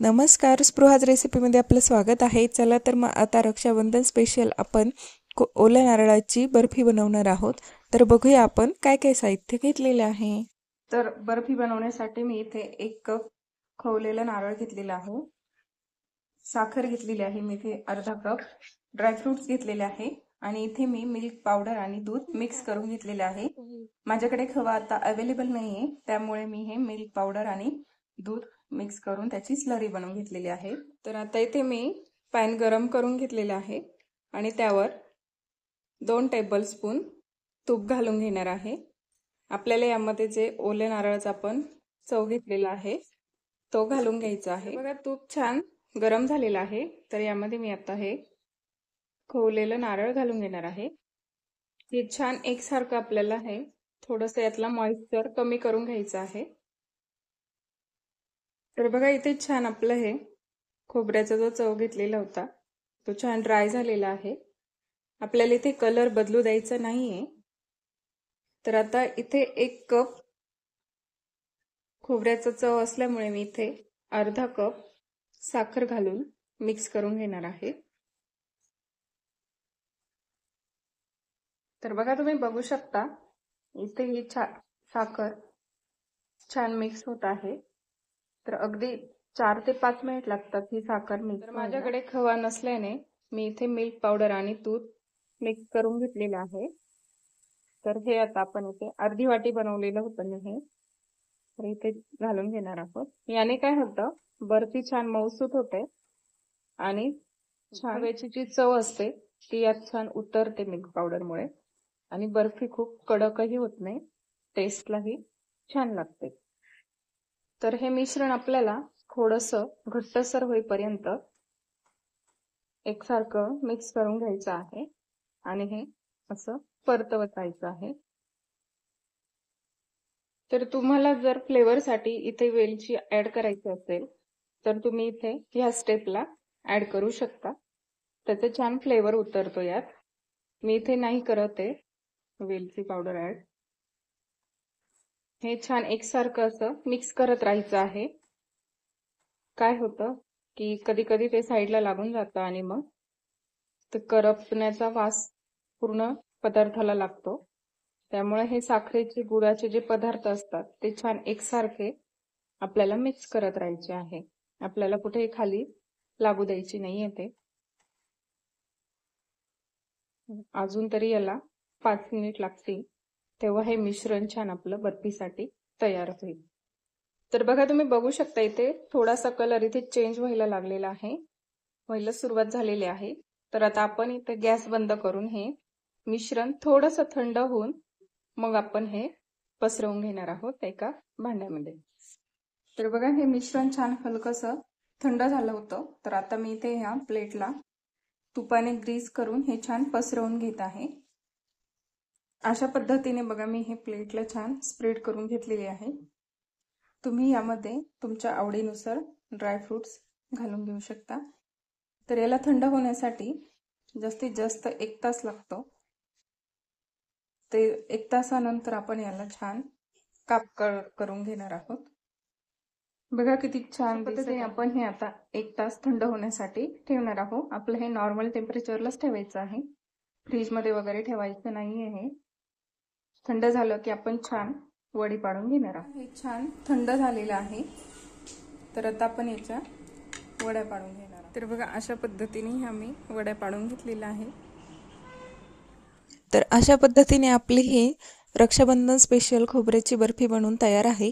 नमस्कार, स्पृहाज रेसिपीमध्ये आपलं स्वागत आहे। चला तर मग आता रक्षाबंधन स्पेशल आपण ओल्या नारळाची बर्फी बनवणार आहोत। तर बघूया आपण काय काय साहित्य घेतलेले आहे। तर बर्फी बनवण्यासाठी मी इथे 1 कप खवलेलं नारळ घेतलेलं आहे, साखर घेतलेली आहे मी इथे अर्धा कप, ड्रायफ्रुट्स घेतलेले आहे आणि इथे मी मिल्क पावडर आणि दूध मिक्स करून घेतलेले आहे। माझ्याकडे खवा आता अवेलेबल नाहीये, त्यामुळे मी हे मिल्क पावडर आणि दूध मिक्स करून त्याची स्लरी बनवून घेतलेली आहे। तर आता इथे मी पॅन गरम करून घेतलेला आहे आणि त्यावर 2 टेबलस्पून तूप घालून घेणार आहे। आपल्याला यामध्ये जे ओले नारळाचा आपण चव घेतलेला आहे तो घालून घ्यायचा आहे। बघा तूप छान गरम झालेला आहे, तर यामध्ये मी आता हे खवलेलं नारळ घालून घेणार आहे। हे छान एकसारखं आपल्याला हे थोडंसं यातला मॉइश्चर कमी करून घ्यायचं आहे। तर बघा इथे छान आपलं हे खोबऱ्याचा जो चव घेतलेला होता तो छान ड्राय झालेला आहे। आपल्याला इथे कलर बदलू द्यायचा नाहीये। तर आता इथे 1 कप खोबऱ्याचा चव असल्यामुळे मी इथे अर्धा कप साखर घालून मिक्स करून घेणार आहे। तर बघा तुम्ही बघू शकता इथे ही साखर छान मिक्स होत आहे। तर अगदी 4 ते 5 मिनिट लागतात ही साखर मिक्स। तर माझ्याकडे खवा नसल्याने मी इथे मिल्क पावडर आणि दूध मिक्स करून घेतलेलं आहे। तर हे आता आपण इथे अर्धी वाटी बनवलेलं होतं मी हे, तर इथे घालून घेणार आहोत। याने काय होतं, बर्फी छान मऊसूत होते आणि खव्याची जी चव असते ती यात छान उतरते मिल्क पावडरमुळे आणि बर्फी खूप कडकही होत नाही, टेस्टलाही छान लागते। तर हे मिश्रण आपल्याला थोडंसं घट्टसर होईपर्यंत एकसारखं मिक्स करून घ्यायचं आहे आणि हे असं परतवत राहायचं आहे। तर तुम्हाला जर फ्लेवरसाठी इथे वेलची ऍड करायची असेल तर तुम्ही इथे ह्या स्टेपला ऍड करू शकता, त्याचे छान फ्लेवर उतरतो यात। मी इथे नाही करत आहे वेलची पावडर ऍड। हे छान एकसारखं असं मिक्स करत राहायचं आहे। काय होतं की कधी कधी ते साईडला लागून जातं आणि मग ते करपण्याचा वास पूर्ण पदार्थाला लागतो, त्यामुळे हे साखरेचे गुळाचे जे पदार्थ असतात ते छान एकसारखे आपल्याला मिक्स करत राहायचे आहे। आपल्याला कुठे खाली लागू द्यायची नाहीये ते। अजून तरी याला 5 मिनिट लागतील, तेव्हा हे मिश्रण छान आपलं बर्फीसाठी तयार होईल। तर बघा तुम्ही बघू शकता इथे थोडासा कलर इथे चेंज व्हायला लागलेला आहे, व्हायला सुरुवात झालेली आहे। तर आता आपण इथे गॅस बंद करून हे मिश्रण थोडंसं थंड होऊन मग आपण हे पसरवून घेणार आहोत एका भांड्यामध्ये। तर बघा हे मिश्रण छान हलकसं थंड झालं होतं, तर आता मी इथे ह्या प्लेटला तुपाने ग्रीस करून हे छान पसरवून घेत आहे। अशा पद्धतीने बघा मी हे प्लेटला छान स्प्रेड करून घेतलेले आहे। तुम्ही यामध्ये तुमच्या आवडीनुसार ड्रायफ्रुट्स घालून घेऊ शकता। तर याला थंड होण्यासाठी जास्तीत जास्त 1 तास लागतो। ते 1 तासानंतर आपण याला छान काप करून घेणार आहोत। बघा किती छान पद्धतीने आपण हे आता 1 तास थंड होण्यासाठी ठेवणार आहोत। आपलं हे नॉर्मल टेम्परेचरलाच ठेवायचं आहे, फ्रीज मध्ये वगैरे ठेवायचं नाहीये। हे थंड झालं की आपण छान वडी पाडून घेणार आहोत। हे छान थंड झालेलं आहे, तर आता आपण याच्या वड्या पाडून घेणार आहोत। तर बघा अशा पद्धतीने आम्ही वड्या पाडून घेतलेल्या आहे। तर अशा पद्धतीने आपली ही रक्षाबंधन स्पेशल खोबऱ्याची बर्फी बनवून तयार आहे।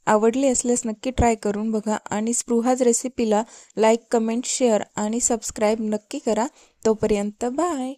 आवडली असल्यास नक्की ट्राय करून बघा आणि स्पृहाज रेसिपीला लाईक, कमेंट, शेअर आणि सबस्क्राईब नक्की करा। तोपर्यंत बाय।